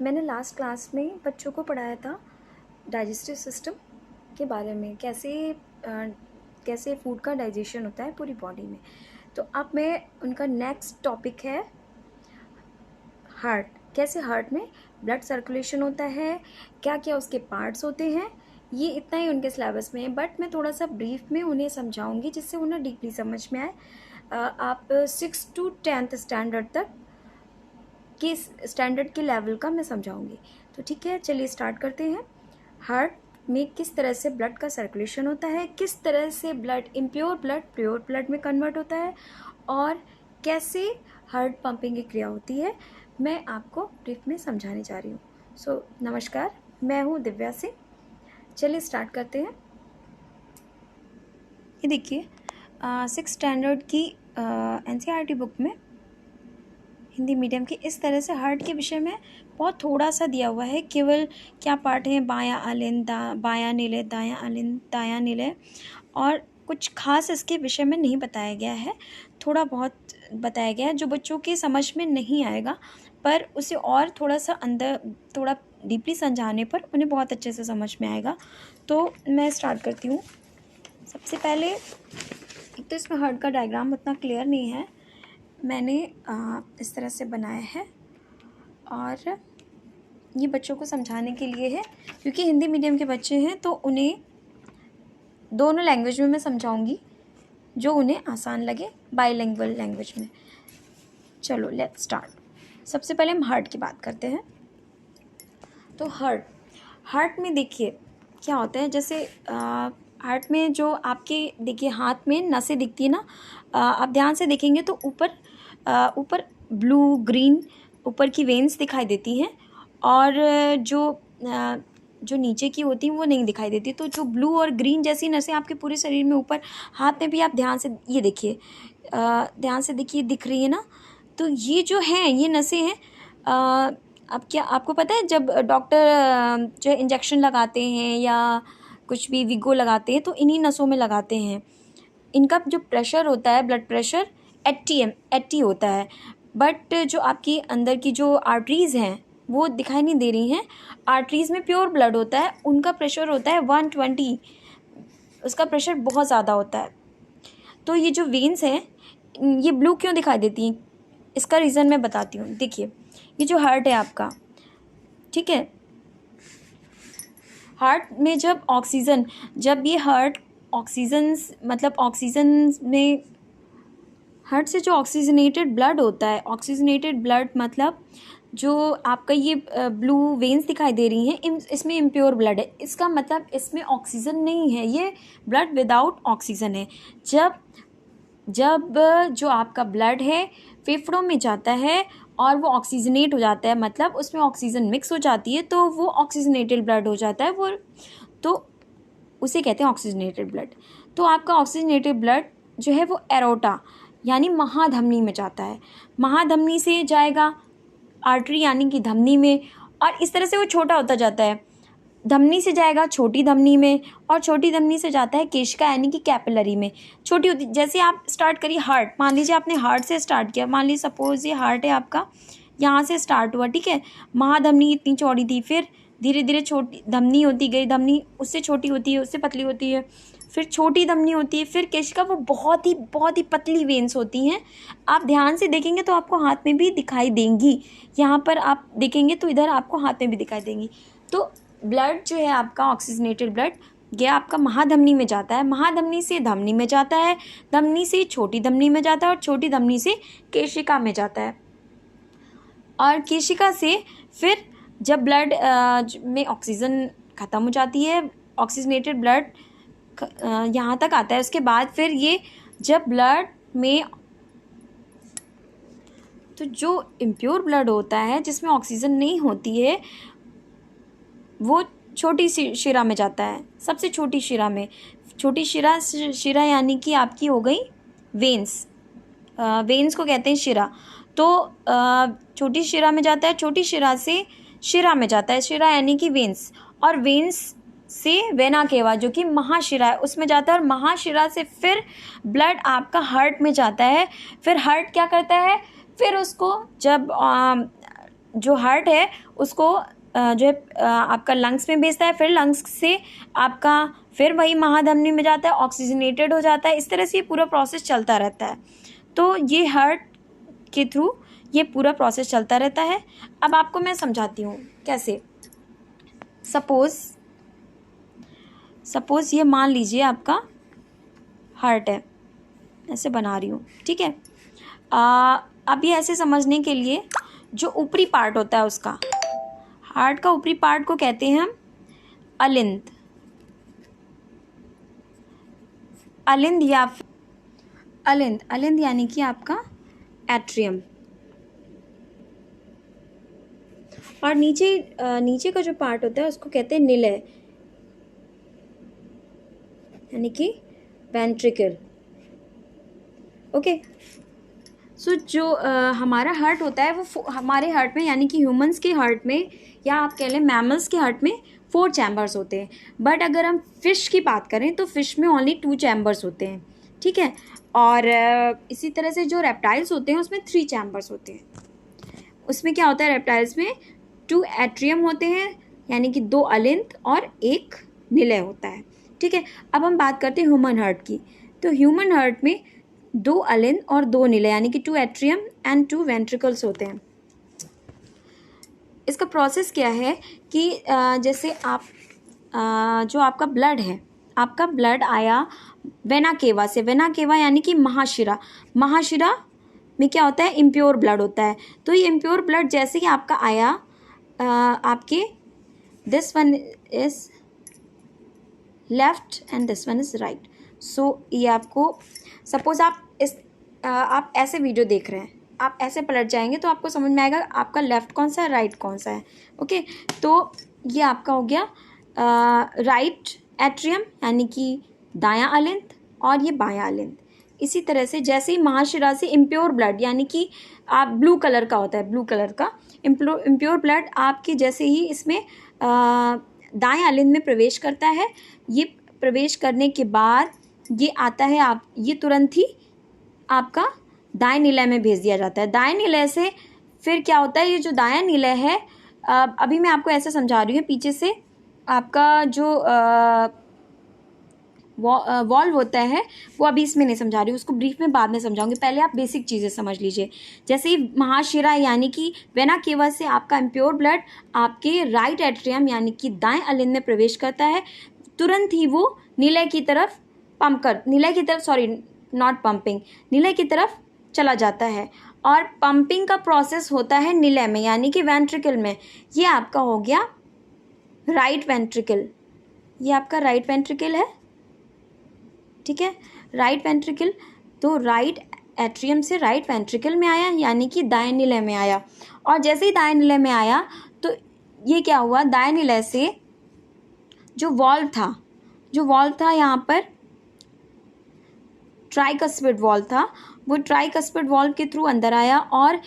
मैंने last class में बच्चों को पढ़ाया था डाइजेस्टिव सिस्टम के बारे में, कैसे फूड का डाइजेशन होता है पूरी बॉडी में। तो अब मैं उनका नेक्स्ट टॉपिक है हार्ट। कैसे हार्ट में ब्लड सर्कुलेशन होता है, क्या क्या उसके पार्ट्स होते हैं, ये इतना ही उनके सिलेबस में है। बट मैं थोड़ा सा ब्रीफ में उन्हें समझाऊंगी जिससे उन्हें डीपली समझ में आए। आप 6 to 10th स्टैंडर्ड तक किस स्टैंडर्ड के लेवल का मैं समझाऊंगी। तो ठीक है, चलिए स्टार्ट करते हैं। हार्ट में किस तरह से ब्लड का सर्कुलेशन होता है, किस तरह से blood impure blood pure blood में कन्वर्ट होता है, और कैसे हार्ट पंपिंग की क्रिया होती है, मैं आपको ब्रीफ में समझाने जा रही हूँ। नमस्कार, मैं हूँ दिव्या सिंह। चलिए स्टार्ट करते हैं। ये देखिए 6 स्टैंडर्ड की NCERT बुक में हिंदी मीडियम की इस तरह से हार्ट के विषय में बहुत थोड़ा सा दिया हुआ है। केवल क्या पार्ट है, बायां अलिंद, बायां नीले, दायां अलिंद, दायां नीले, और कुछ खास इसके विषय में नहीं बताया गया है। थोड़ा बहुत बताया गया है जो बच्चों के समझ में नहीं आएगा, पर उसे और थोड़ा सा अंदर थोड़ा डीपली समझाने पर उन्हें बहुत अच्छे से समझ में आएगा। तो मैं स्टार्ट करती हूँ। सबसे पहले एक तो इसमें हार्ट का डायग्राम उतना क्लियर नहीं है, मैंने इस तरह से बनाया है, और ये बच्चों को समझाने के लिए है क्योंकि हिंदी मीडियम के बच्चे हैं, तो उन्हें दोनों लैंग्वेज में मैं समझाऊंगी जो उन्हें आसान लगे, बाईलिंगुअल लैंग्वेज में। चलो लेट्स स्टार्ट। सबसे पहले हम हार्ट की बात करते हैं। तो हार्ट में देखिए क्या होता है। जैसे हार्ट में जो आपके देखिए हाथ में नसें दिखती है ना, आप ध्यान से देखेंगे तो ऊपर ब्लू ग्रीन ऊपर की वेन्स दिखाई देती हैं, और जो नीचे की होती हैं वो नहीं दिखाई देती। तो जो ब्लू और ग्रीन जैसी नसें आपके पूरे शरीर में ऊपर, हाथ में भी आप ध्यान से ये देखिए, ध्यान से देखिए दिख रही है ना। तो ये जो हैं ये नसें हैं। अब क्या आपको पता है, जब डॉक्टर जो इंजेक्शन लगाते हैं या कुछ भी विगो लगाते हैं तो इन्हीं नसों में लगाते हैं। इनका जो प्रेशर होता है, ब्लड प्रेशर 80 होता है। बट जो आपकी अंदर की जो आर्टरीज़ हैं वो दिखाई नहीं दे रही हैं। आर्टरीज़ में प्योर ब्लड होता है, उनका प्रेशर होता है 120, उसका प्रेशर बहुत ज़्यादा होता है। तो ये जो वेन्स हैं ये ब्लू क्यों दिखाई देती हैं, इसका रीज़न मैं बताती हूँ। देखिए ये जो हार्ट है आपका, ठीक है, हार्ट में जब ये हार्ट ऑक्सीजन में, हार्ट से जो ऑक्सीजनेटेड ब्लड होता है, ऑक्सीजनेटेड ब्लड मतलब जो आपका ये ब्लू वेन्स दिखाई दे रही हैं, इसमें इम्प्योर ब्लड है। इसका मतलब इसमें ऑक्सीजन नहीं है, ये ब्लड विदाउट ऑक्सीजन है। जब जो आपका ब्लड है फेफड़ों में जाता है और वो ऑक्सीजनेट हो जाता है, मतलब उसमें ऑक्सीजन मिक्स हो जाती है, तो वो ऑक्सीजनेटेड ब्लड हो जाता है, वो तो उसे कहते हैं ऑक्सीजनेटेड ब्लड। तो आपका ऑक्सीजनेटेड ब्लड जो है वो एरोटा यानी महाधमनी में जाता है। महाधमनी से जाएगा आर्टरी यानी कि धमनी में, और इस तरह से वो छोटा होता जाता है। धमनी से जाएगा छोटी धमनी में, और छोटी धमनी से जाता है केशिका यानी कि कैपिलरी में। छोटी होती, जैसे आप स्टार्ट करिए हार्ट, मान लीजिए आपने हार्ट से स्टार्ट किया, मान लीजिए सपोज ये हार्ट है आपका, यहाँ से स्टार्ट हुआ, ठीक है। महाधमनी इतनी चौड़ी थी, फिर धीरे धीरे छोटी धमनी होती गई, धमनी उससे छोटी होती है, उससे पतली होती है, फिर छोटी धमनी होती है, फिर केशिका, वो बहुत ही पतली वेन्स होती हैं। आप ध्यान से देखेंगे तो आपको हाथ में भी दिखाई देंगी, यहाँ पर आप देखेंगे तो इधर आपको हाथ में भी दिखाई देंगी। तो ब्लड जो है आपका ऑक्सीजनेटेड ब्लड, ये आपका महाधमनी में जाता है, महाधमनी से धमनी में जाता है, धमनी से छोटी धमनी में जाता है, और छोटी धमनी से केशिका में जाता है, और केशिका से फिर जब ब्लड में ऑक्सीजन ख़त्म हो जाती है, ऑक्सीजनेटेड ब्लड यहाँ तक आता है, उसके बाद फिर ये जब ब्लड में, तो जो इम्प्योर ब्लड होता है जिसमें ऑक्सीजन नहीं होती है वो छोटी सी शिरा में जाता है, सबसे छोटी शिरा में। छोटी शिरा यानी कि आपकी हो गई वेन्स, वेन्स को कहते हैं शिरा। तो छोटी शिरा में जाता है, छोटी शिरा से शिरा में जाता है, शिरा यानी कि वेन्स, और वेन्स से वेना केवा जो कि महाशिरा है उसमें जाता है, और महाशिरा से फिर ब्लड आपका हार्ट में जाता है। फिर हार्ट क्या करता है, फिर उसको जब जो हार्ट है उसको जो है आपका लंग्स में भेजता है, फिर लंग्स से आपका फिर वही महाधमनी में जाता है, ऑक्सीजनेटेड हो जाता है। इस तरह से ये पूरा प्रोसेस चलता रहता है। तो ये हार्ट के थ्रू ये पूरा प्रोसेस चलता रहता है। अब आपको मैं समझाती हूँ कैसे। सपोज़ ये मान लीजिए आपका हार्ट है, ऐसे बना रही हूँ, ठीक है। अब ये ऐसे समझने के लिए जो ऊपरी पार्ट होता है उसका, हार्ट का ऊपरी पार्ट को कहते हैं हम अलिंद। अलिंद या अलिंद यानी कि आपका एट्रियम। और नीचे का जो पार्ट होता है उसको कहते हैं निलय, यानी कि वेंट्रिकल। ओके, सो जो हमारा हार्ट होता है वो हमारे हार्ट में, यानी कि ह्यूमंस के हार्ट में या आप कह लें मैमल्स के हार्ट में 4 चैम्बर्स होते हैं। बट अगर हम फिश की बात करें तो फिश में ओनली 2 चैम्बर्स होते हैं, ठीक है। और इसी तरह से जो रेप्टाइल्स होते हैं उसमें 3 चैम्बर्स होते हैं। उसमें क्या होता है, रेप्टाइल्स में 2 एट्रियम होते हैं, यानी कि 2 अलिंद और 1 निलय होता है, ठीक है। अब हम बात करते हैं ह्यूमन हार्ट की। तो ह्यूमन हार्ट में 2 अलिंद और 2 निलय, यानी कि 2 एट्रियम एंड 2 वेंट्रिकल्स होते हैं। इसका प्रोसेस क्या है कि जैसे आप जो आपका ब्लड है, आपका ब्लड आया वेना केवा से। वेना केवा यानी कि महाशिरा में क्या होता है, इम्प्योर ब्लड होता है। तो ये इम्प्योर ब्लड जैसे ही आपका आया, आपके this one is left and this one is right. So ये आपको सपोज आप ऐसे वीडियो देख रहे हैं, आप ऐसे पलट जाएंगे तो आपको समझ में आएगा आपका लेफ़्ट कौन सा है, राइट कौन सा है। ओके, तो ये आपका हो गया राइट एट्रियम, यानी कि दायां अलिंद, और ये बायां अलिंद। इसी तरह से जैसे ही महाशिरा से इम्प्योर ब्लड, यानी कि आप ब्लू कलर का होता है, ब्लू कलर का इम्प्योर ब्लड आपकी जैसे ही इसमें दाएं अलिंद में प्रवेश करता है, ये प्रवेश करने के बाद ये आता है, आप ये तुरंत ही आपका दाएं निलय में भेज दिया जाता है। दाएं निलय से फिर क्या होता है, ये जो दायां निलय है, अभी मैं आपको ऐसे समझा रही हूँ, पीछे से आपका जो वॉल्व होता है वो अभी इसमें नहीं समझा रही हूँ, उसको ब्रीफ में बाद में समझाऊंगी। पहले आप बेसिक चीज़ें समझ लीजिए। जैसे ही महाशिरा यानी कि वेना केवा से आपका इम्प्योर ब्लड आपके राइट एट्रियम यानी कि दाएं अलिंद में प्रवेश करता है, तुरंत ही वो निलय की तरफ निलय की तरफ चला जाता है। और पंपिंग का प्रोसेस होता है निलय में, यानी कि वेंट्रिकल में। ये आपका हो गया राइट वेंट्रिकल, ये आपका राइट वेंट्रिकल है, ठीक है, राइट वेंट्रिकल। तो राइट एट्रियम से राइट वेंट्रिकल में आया, यानी कि दाएं निलय में आया। और जैसे ही दाएं निलय में आया तो ये क्या हुआ, दाएं निलय से जो वॉल्व था यहाँ पर ट्राइकस्पिड वॉल्व था, वो ट्राइकस्पिड वॉल्व के थ्रू अंदर आया और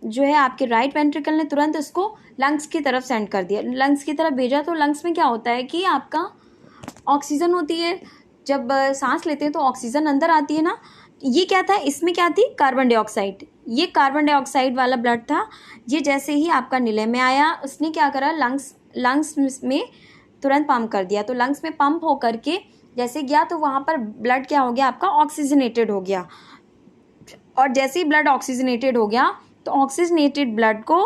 जो है आपके राइट वेंट्रिकल ने तुरंत उसको लंग्स की तरफ सेंड कर दिया, लंग्स की तरफ भेजा। तो लंग्स में क्या होता है कि आपका ऑक्सीजन होती है, जब सांस लेते हैं तो ऑक्सीजन अंदर आती है ना। ये क्या था, इसमें क्या थी, कार्बन डाइऑक्साइड। ये कार्बन डाइऑक्साइड वाला ब्लड था। ये जैसे ही आपका निलय में आया, उसने क्या करा, लंग्स में तुरंत पंप कर दिया। तो लंग्स में पंप हो करके जैसे गया तो वहाँ पर ब्लड क्या हो गया, आपका ऑक्सीजनेटेड हो गया। और जैसे ही ब्लड ऑक्सीजनेटेड हो गया तो ऑक्सीजनेटेड ब्लड को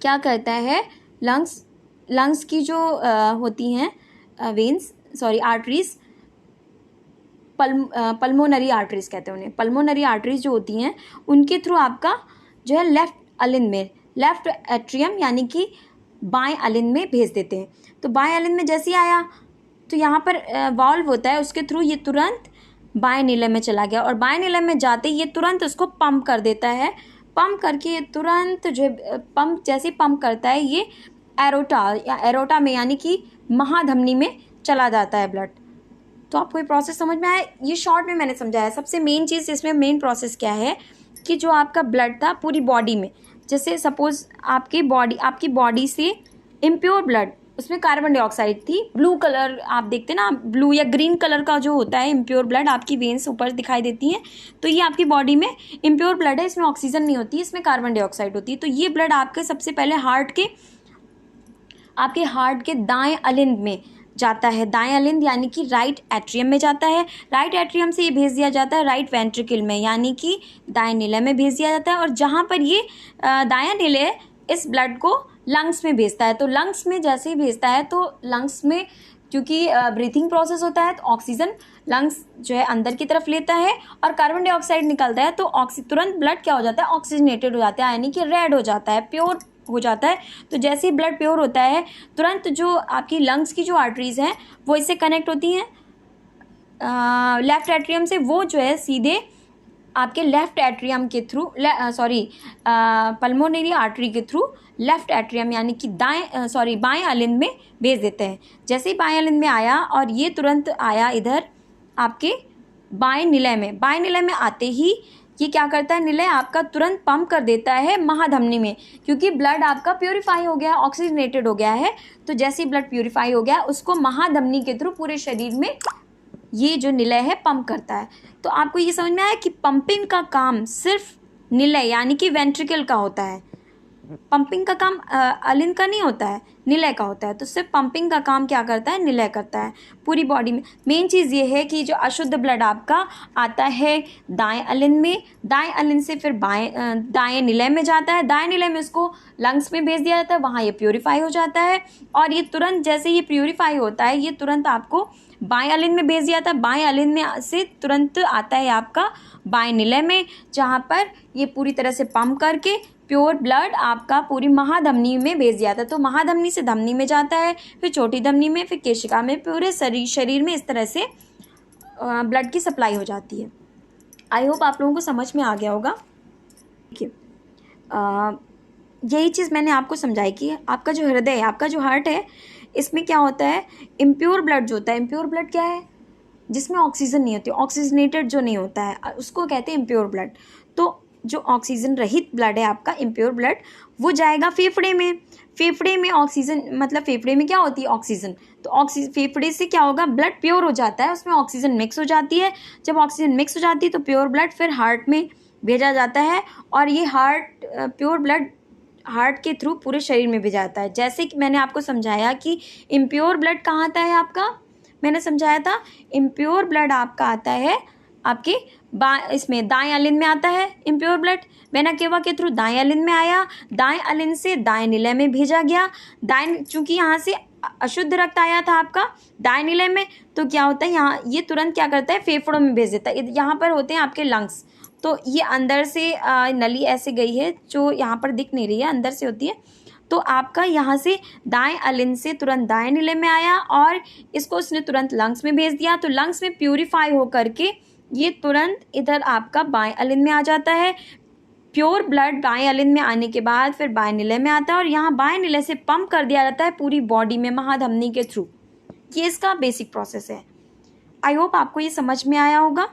क्या करता है, लंग्स की जो होती हैं आर्टरीज, पल्मोनरी आर्टरीज कहते हैं उन्हें, पल्मोनरी आर्टरीज जो होती हैं उनके थ्रू आपका जो है लेफ्ट अलिंद में, लेफ्ट एट्रियम यानी कि बाएं अलिंद में भेज देते हैं। तो बाएं अलिंद में जैसे ही आया तो यहाँ पर वाल्व होता है, उसके थ्रू ये तुरंत बाएं निलय में चला गया। और बाएं निलय में जाते ही ये तुरंत उसको पंप कर देता है। पंप करके ये तुरंत जो है पंप जैसे पंप करता है, ये एरोटा में यानी कि महाधमनी में चला जाता है ब्लड। तो आपको ये प्रोसेस समझ में आया, ये शॉर्ट में मैंने समझाया। सबसे मेन चीज़ इसमें मेन प्रोसेस क्या है कि जो आपका ब्लड था पूरी बॉडी में, जैसे सपोज आपकी बॉडी से इम्प्योर ब्लड उसमें कार्बन डाइऑक्साइड थी। ब्लू कलर आप देखते हैं ना, ब्लू या ग्रीन कलर का जो होता है इम्प्योर ब्लड, आपकी वेन्स ऊपर दिखाई देती हैं, तो ये आपकी बॉडी में इम्प्योर ब्लड है, इसमें ऑक्सीजन नहीं होती, इसमें कार्बन डाइऑक्साइड होती है। तो ये ब्लड आपके सबसे पहले आपके हार्ट के दाएं अलिंद में जाता है, दाएं अलिंद यानी कि राइट एट्रियम में जाता है। राइट एट्रियम से ये भेज दिया जाता है राइट वेंट्रिकल में, यानी कि दाएं निलय में भेज दिया जाता है। और जहाँ पर ये दायां निलय इस ब्लड को लंग्स में भेजता है, तो लंग्स में जैसे ही भेजता है तो लंग्स में क्योंकि ब्रीथिंग प्रोसेस होता है, तो ऑक्सीजन लंग्स जो है अंदर की तरफ लेता है और कार्बन डाइऑक्साइड निकलता है, तो तुरंत ब्लड क्या हो जाता है, ऑक्सीजनेटेड हो जाता है, यानी कि रेड हो जाता है, प्योर हो जाता है। तो जैसे ही ब्लड प्योर होता है, तुरंत जो आपकी लंग्स की जो आर्टरीज हैं वो इससे कनेक्ट होती हैं लेफ्ट एट्रियम से, वो जो है सीधे आपके लेफ्ट एट्रियम के थ्रू पल्मोनरी आर्टरी के थ्रू लेफ्ट एट्रियम यानी कि बाएं अलिंद में भेज देते हैं। जैसे ही बाएं अलिंद में आया और ये तुरंत आया इधर आपके बाएं निलय में आते ही ये क्या करता है, निलय आपका तुरंत पंप कर देता है महाधमनी में, क्योंकि ब्लड आपका प्योरीफाई हो गया है, ऑक्सीजनेटेड हो गया है। तो जैसे ही ब्लड प्योरीफाई हो गया उसको महाधमनी के थ्रू पूरे शरीर में ये जो निलय है पंप करता है। तो आपको ये समझ में आया कि पंपिंग का काम सिर्फ निलय यानी कि वेंट्रिकल का होता है, पंपिंग का काम अलिंद का नहीं होता है, निलय का होता है। तो सिर्फ पंपिंग का काम क्या करता है, निलय करता है पूरी बॉडी में। मेन चीज़ ये है कि जो अशुद्ध ब्लड आपका आता है दाएं अलिंद में, दाएं अलिंद से फिर दाएं निलय में जाता है, दाएं निलय में उसको लंग्स में भेज दिया जाता है, वहाँ ये प्योरीफाई हो जाता है। और ये तुरंत जैसे ये प्योरीफाई होता है ये तुरंत आपको बाएं अलिंद में भेज दिया जाता है, बाएं अलिंद में से तुरंत आता है आपका बाएं निलय में, जहाँ पर ये पूरी तरह से पंप करके प्योर ब्लड आपका पूरी महाधमनी में भेज दिया था। तो महाधमनी से धमनी में जाता है, फिर छोटी धमनी में, फिर केशिका में, पूरे शरीर में इस तरह से ब्लड की सप्लाई हो जाती है। आई होप आप लोगों को समझ में आ गया होगा। देखिए यही चीज़ मैंने आपको समझाई कि आपका जो हृदय है, आपका जो हार्ट है, इसमें क्या होता है, इम्प्योर ब्लड जो होता है, इम्प्योर ब्लड क्या है, जिसमें ऑक्सीजन नहीं होती, ऑक्सीजनेटेड जो नहीं होता है उसको कहते हैं इम्प्योर ब्लड। तो जो ऑक्सीजन रहित ब्लड है आपका इम्प्योर ब्लड, वो जाएगा फेफड़े में। फेफड़े में ऑक्सीजन मतलब फेफड़े में क्या होती है, ऑक्सीजन। तो फेफड़े से क्या होगा, ब्लड प्योर हो जाता है, उसमें ऑक्सीजन मिक्स हो जाती है। जब ऑक्सीजन मिक्स हो जाती है तो प्योर ब्लड फिर हार्ट में भेजा जाता है, और ये प्योर ब्लड हार्ट के थ्रू पूरे शरीर में भेजा जाता है। जैसे कि मैंने आपको समझाया कि इम्प्योर ब्लड कहाँ आता है आपका, मैंने समझाया था इम्प्योर ब्लड आपका आता है आपके इसमें दाएं अलिंद में आता है इम्प्योर ब्लड, वेना केवा के थ्रू दाएं अलिंद में आया, दाएं अलिंद से दाएं निलय में भेजा गया। चूंकि यहाँ से अशुद्ध रक्त आया था आपका दाएं निलय में, तो क्या होता है यहाँ ये तुरंत क्या करता है, फेफड़ों में भेज देता है। यहाँ पर होते हैं आपके लंग्स, तो ये अंदर से नली ऐसे गई है जो यहाँ पर दिख नहीं रही है, अंदर से होती है। तो आपका यहाँ से दाएं अलिंद से तुरंत दाएं निलय में आया और इसको उसने तुरंत लंग्स में भेज दिया, तो लंग्स में प्यूरिफाई हो करके ये तुरंत इधर आपका बाएं अलिंद में आ जाता है। प्योर ब्लड बाएं अलिंद में आने के बाद फिर बाएं निलय में आता है और यहाँ बाएं निलय से पंप कर दिया जाता है पूरी बॉडी में महाधमनी के थ्रू। ये इसका बेसिक प्रोसेस है। आई होप आपको ये समझ में आया होगा।